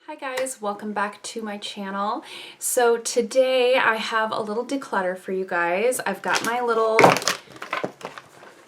Hi guys, welcome back to my channel. So today I have a little declutter for you guys. I've got my little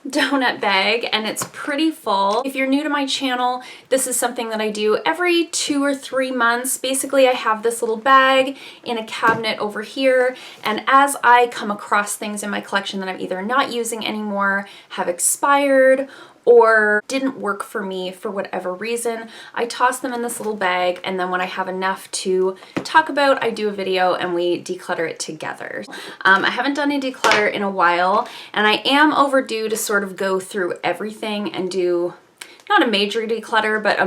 donut bag and it's pretty full. If you're new to my channel, this is something that I do every 2 or 3 months. Basically, I have this little bag in a cabinet over here, and as I come across things in my collection that I'm either not using anymore, have expired, or didn't work for me for whatever reason, I toss them in this little bag, and then when I have enough to talk about, I do a video and we declutter it together. I haven't done a declutter in a while, and I am overdue to sort of go through everything and do not a major declutter, but a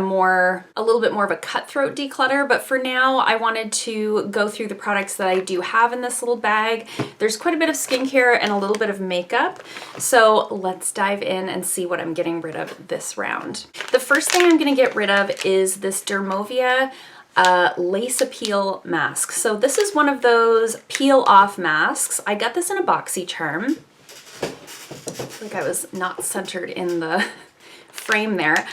little bit more of a cutthroat declutter. But for now, I wanted to go through the products that I do have in this little bag. There's quite a bit of skincare and a little bit of makeup. So let's dive in and see what I'm getting rid of this round. The first thing I'm gonna get rid of is this Dermovia lace appeal mask. So this is one of those peel off masks. I got this in a BoxyCharm. I feel like I was not centered in the frame there.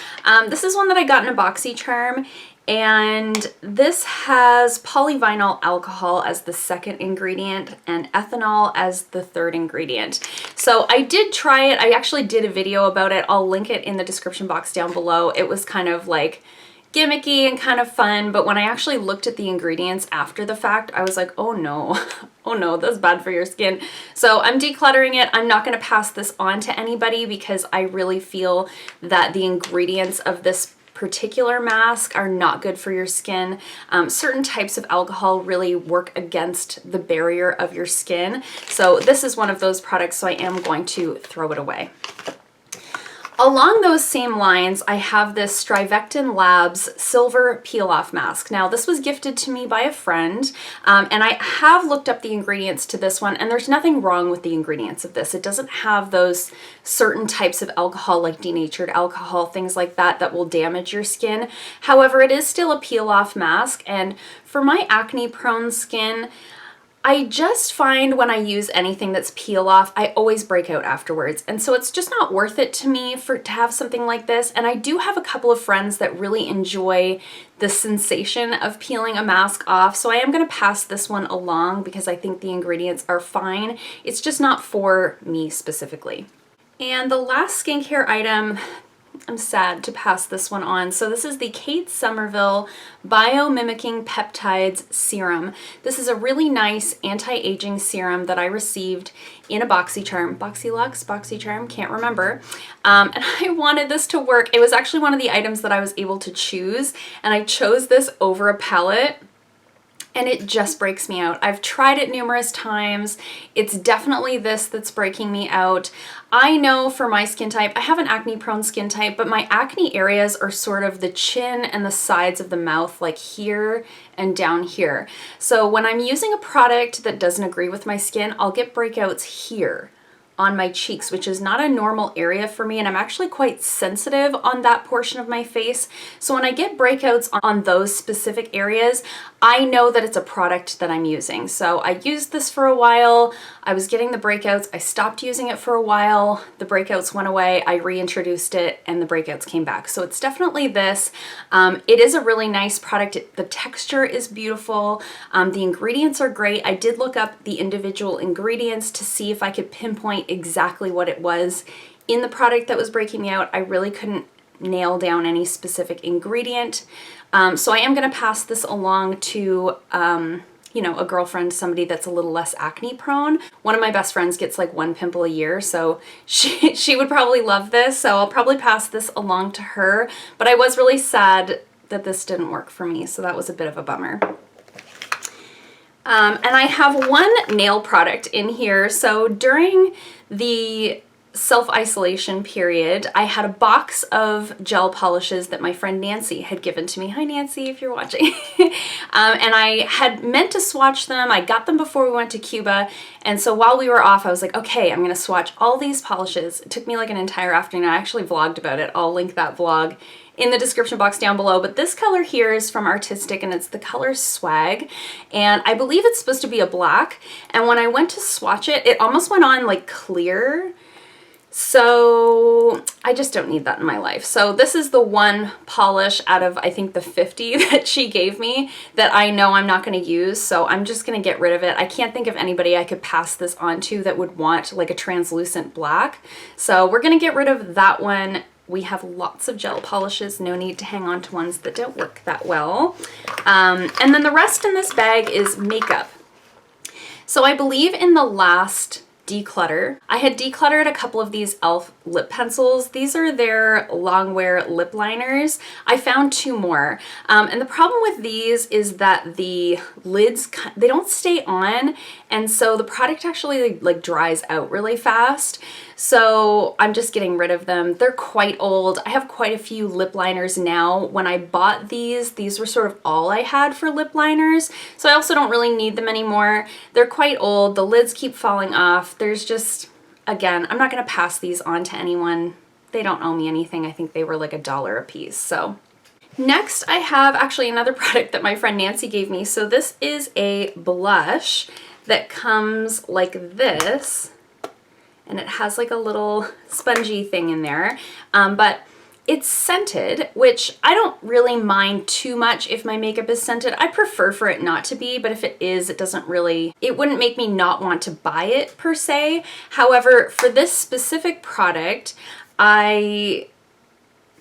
This is one that I got in a BoxyCharm, and this has polyvinyl alcohol as the second ingredient and ethanol as the third ingredient. So I did try it. I actually did a video about it. I'll link it in the description box down below. It was kind of like gimmicky and kind of fun, but when I actually looked at the ingredients after the fact, I was like, oh no, oh no, that's bad for your skin. So I'm decluttering it. I'm not going to pass this on to anybody because I really feel that the ingredients of this particular mask are not good for your skin. Certain types of alcohol really work against the barrier of your skin. So this is one of those products, so I am going to throw it away. Along those same lines, I have this Vecten Labs Silver Peel-Off Mask. Now, this was gifted to me by a friend, and I have looked up the ingredients to this one, and there's nothing wrong with the ingredients of this. It doesn't have those certain types of alcohol, like denatured alcohol, things like that, that will damage your skin. However, it is still a peel-off mask, and for my acne-prone skin, I just find when I use anything that's peel off, I always break out afterwards. And so it's just not worth it to me to have something like this. And I do have a couple of friends that really enjoy the sensation of peeling a mask off. So I am going to pass this one along because I think the ingredients are fine. It's just not for me specifically. And the last skincare item, I'm sad to pass this one on. So this is the Kate Somerville Biomimicking Peptides Serum. This is a really nice anti-aging serum that I received in a BoxyCharm. BoxyCharm, can't remember. And I wanted this to work. It was actually one of the items that I was able to choose, and I chose this over a palette. And it just breaks me out. I've tried it numerous times. It's definitely this that's breaking me out. I know for my skin type, I have an acne-prone skin type, but my acne areas are sort of the chin and the sides of the mouth, like here and down here. So when I'm using a product that doesn't agree with my skin, I'll get breakouts here on my cheeks, which is not a normal area for me, and I'm actually quite sensitive on that portion of my face. So when I get breakouts on those specific areas, I know that it's a product that I'm using. So I used this for a while. I was getting the breakouts. I stopped using it for a while. The breakouts went away. I reintroduced it and the breakouts came back. So it's definitely this. It is a really nice product. The texture is beautiful. The ingredients are great. I did look up the individual ingredients to see if I could pinpoint exactly what it was in the product that was breaking me out. I really couldn't nail down any specific ingredient. So I am going to pass this along to, you know, a girlfriend, somebody that's a little less acne prone. One of my best friends gets like 1 pimple a year, so she would probably love this. So I'll probably pass this along to her, but I was really sad that this didn't work for me. So that was a bit of a bummer. And I have one nail product in here. So during the self-isolation period, I had a box of gel polishes that my friend Nancy had given to me. Hi Nancy, if you're watching. And I had meant to swatch them. I got them before we went to Cuba, and so while we were off, I was like, okay, I'm gonna swatch all these polishes. It took me like an entire afternoon. I actually vlogged about it. I'll link that vlog in the description box down below, but this color here is from Artistic, and it's the color Swag, and I believe it's supposed to be a black, and when I went to swatch it, it almost went on like clear. So I just don't need that in my life. So this is the one polish out of, I think, the 50 that she gave me that I know I'm not going to use. So I'm just going to get rid of it. I can't think of anybody I could pass this on to that would want like a translucent black. So we're going to get rid of that one. We have lots of gel polishes, no need to hang on to ones that don't work that well. And then the rest in this bag is makeup. So I believe in the last Declutter, I had decluttered a couple of these e.l.f. lip pencils. These are their long-wear lip liners. I found 2 more. And the problem with these is that the lids, they don't stay on. And so the product actually like dries out really fast. So I'm just getting rid of them. They're quite old. I have quite a few lip liners now. When I bought these were sort of all I had for lip liners. So I also don't really need them anymore. They're quite old. The lids keep falling off. There's just, again, I'm not going to pass these on to anyone. They don't owe me anything. I think they were like $1 a piece. So next I have actually another product that my friend Nancy gave me. So this is a blush that comes like this. And it has like a little spongy thing in there, but it's scented, which I don't really mind too much if my makeup is scented. I prefer for it not to be, but if it is, it wouldn't make me not want to buy it per se. However, for this specific product, I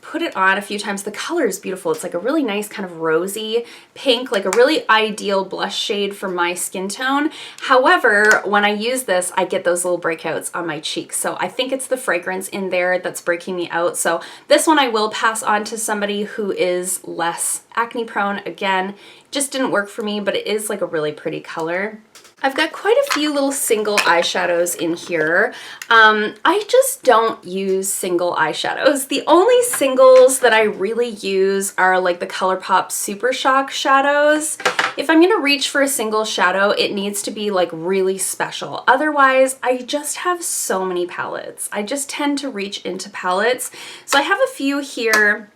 put it on a few times. The color is beautiful. It's like a really nice kind of rosy pink, like a really ideal blush shade for my skin tone. However, when I use this, I get those little breakouts on my cheeks. So I think it's the fragrance in there that's breaking me out. So this one I will pass on to somebody who is less acne prone. Again, just didn't work for me, but it is like a really pretty color. I've got quite a few little single eyeshadows in here. I just don't use single eyeshadows. The only singles that I really use are like the ColourPop Super Shock shadows. If I'm gonna reach for a single shadow, it needs to be like really special. Otherwise, I just have so many palettes. I just tend to reach into palettes. So I have a few here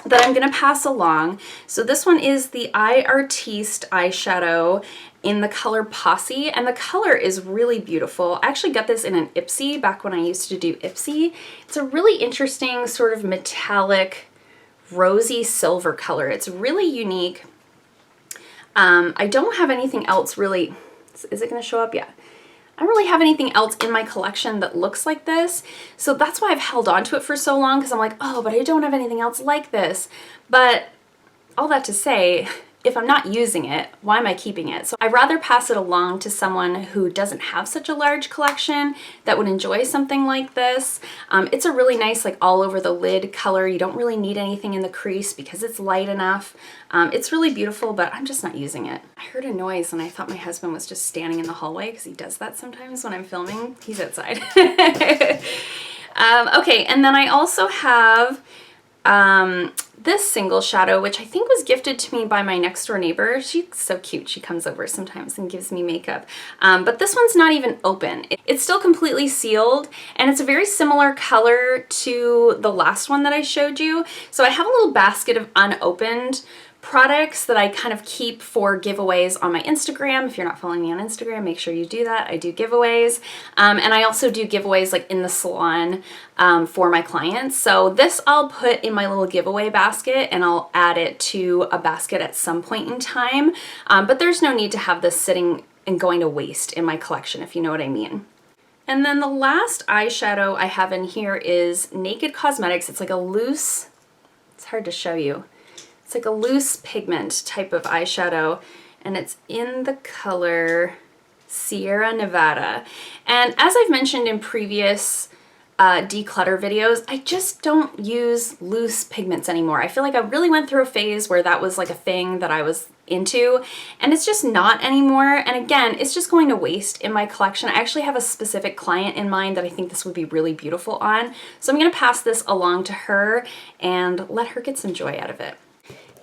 that I'm gonna pass along. So this one is the I Artiste eyeshadow in the color Posse, and the color is really beautiful. I actually got this in an Ipsy back when I used to do Ipsy. It's a really interesting sort of metallic rosy silver color. It's really unique. I don't have anything else really. Is it gonna show up? Yeah. I don't really have anything else in my collection that looks like this. So that's why I've held on to it for so long, because I'm like, oh, but I don't have anything else like this. But all that to say, if I'm not using it, why am I keeping it? So I'd rather pass it along to someone who doesn't have such a large collection that would enjoy something like this. It's a really nice like all over the lid color. You don't really need anything in the crease because it's light enough. It's really beautiful, but I'm just not using it. I heard a noise and I thought my husband was just standing in the hallway because he does that sometimes when I'm filming. He's outside. Okay, and then I also have this single shadow, which I think was gifted to me by my next door neighbor. She's so cute. She comes over sometimes and gives me makeup. But this one's not even open. It's still completely sealed, and it's a very similar color to the last one that I showed you. So I have a little basket of unopened products that I kind of keep for giveaways on my Instagram. If you're not following me on Instagram, make sure you do that. I do giveaways. And I also do giveaways like in the salon for my clients. So this I'll put in my little giveaway basket, and I'll add it to a basket at some point in time. But there's no need to have this sitting and going to waste in my collection, if you know what I mean. And then the last eyeshadow I have in here is Naked Cosmetics. It's like a loose, it's hard to show you. It's like a loose pigment type of eyeshadow, and it's in the color Sierra Nevada. And as I've mentioned in previous declutter videos, I just don't use loose pigments anymore. I feel like I really went through a phase where that was like a thing that I was into, and it's just not anymore. And again, it's just going to waste in my collection. I actually have a specific client in mind that I think this would be really beautiful on. So I'm gonna pass this along to her and let her get some joy out of it.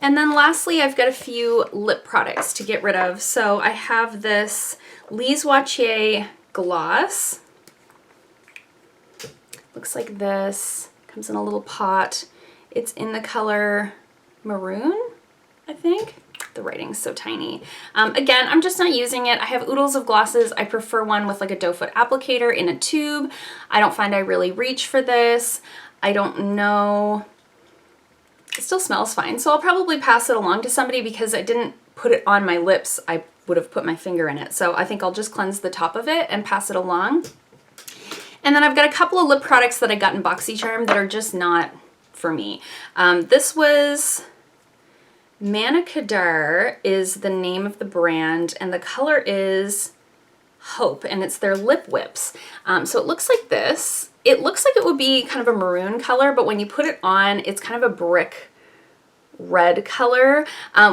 And then lastly, I've got a few lip products to get rid of. So I have this Lise Watier gloss. Looks like this, comes in a little pot. It's in the color maroon, I think. the writing's so tiny. Again, I'm just not using it. I have oodles of glosses. I prefer one with like a doe foot applicator in a tube. I don't find I really reach for this. I don't know. It still smells fine, so I'll probably pass it along to somebody because I didn't put it on my lips. I would have put my finger in it. So I think I'll just cleanse the top of it and pass it along. And then I've got a couple of lip products that I got in BoxyCharm that are just not for me. This was Manicadar is the name of the brand, and the color is Hope, and it's their lip whips. So it looks like this. It looks like it would be kind of a maroon color, but when you put it on, it's kind of a brick red color,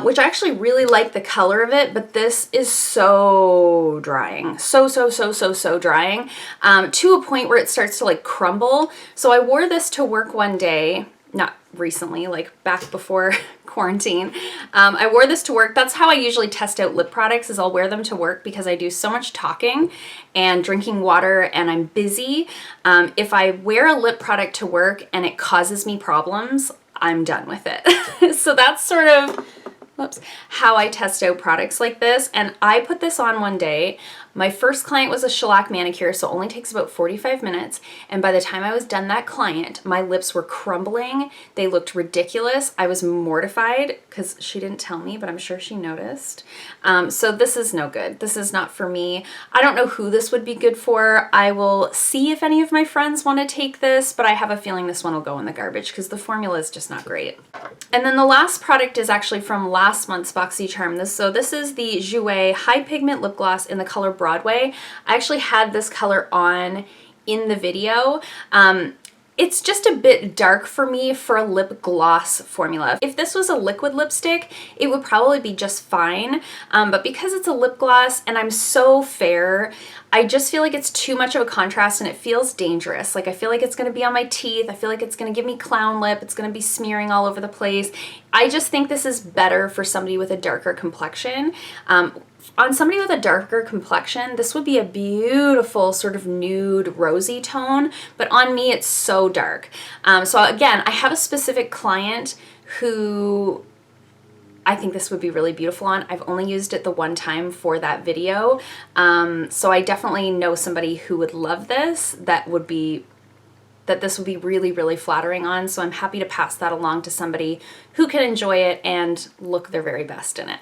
which I actually really like the color of it, but this is so drying. So drying, to a point where it starts to like crumble. So I wore this to work one day, not recently, like back before quarantine. I wore this to work. That's how I usually test out lip products, is I'll wear them to work because I do so much talking and drinking water and I'm busy. If I wear a lip product to work and it causes me problems, I'm done with it. So that's sort of, whoops, how I test out products like this. And I put this on one day. My first client was a shellac manicure, so it only takes about 45 minutes. And by the time I was done that client, my lips were crumbling. They looked ridiculous. I was mortified because she didn't tell me, but I'm sure she noticed. So this is no good. This is not for me. I don't know who this would be good for. I will see if any of my friends want to take this, but I have a feeling this one will go in the garbage because the formula is just not great. And then the last product is actually from last month's BoxyCharm. This is the Jouer High Pigment Lip Gloss in the color Broadway. I actually had this color on in the video. It's just a bit dark for me for a lip gloss formula. If this was a liquid lipstick, it would probably be just fine. But because it's a lip gloss and I'm so fair, I just feel like it's too much of a contrast and it feels dangerous. Like I feel like it's gonna be on my teeth. I feel like it's gonna give me clown lip. It's gonna be smearing all over the place. I just think this is better for somebody with a darker complexion. On somebody with a darker complexion, this would be a beautiful sort of nude rosy tone, but on me it's so dark. So again, I have a specific client who I think this would be really beautiful on. I've only used it the one time for that video. So I definitely know somebody who would love this, that this would be really, really flattering on. So I'm happy to pass that along to somebody who can enjoy it and look their very best in it.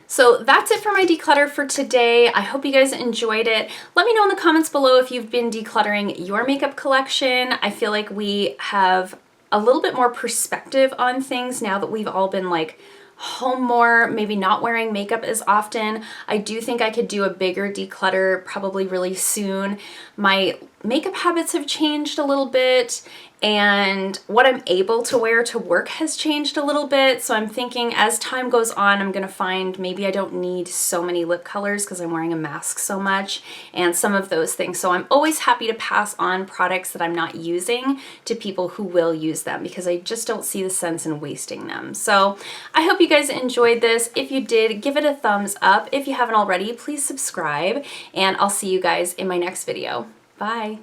So that's it for my declutter for today. I hope you guys enjoyed it. Let me know in the comments below if you've been decluttering your makeup collection. I feel like we have a little bit more perspective on things now that we've all been like home more, maybe not wearing makeup as often. I do think I could do a bigger declutter probably really soon. My makeup habits have changed a little bit and what I'm able to wear to work has changed a little bit. So I'm thinking as time goes on, I'm gonna find maybe I don't need so many lip colors because I'm wearing a mask so much and some of those things. So I'm always happy to pass on products that I'm not using to people who will use them because I just don't see the sense in wasting them. So I hope you guys enjoyed this. If you did, give it a thumbs up. If you haven't already, please subscribe and I'll see you guys in my next video. Bye.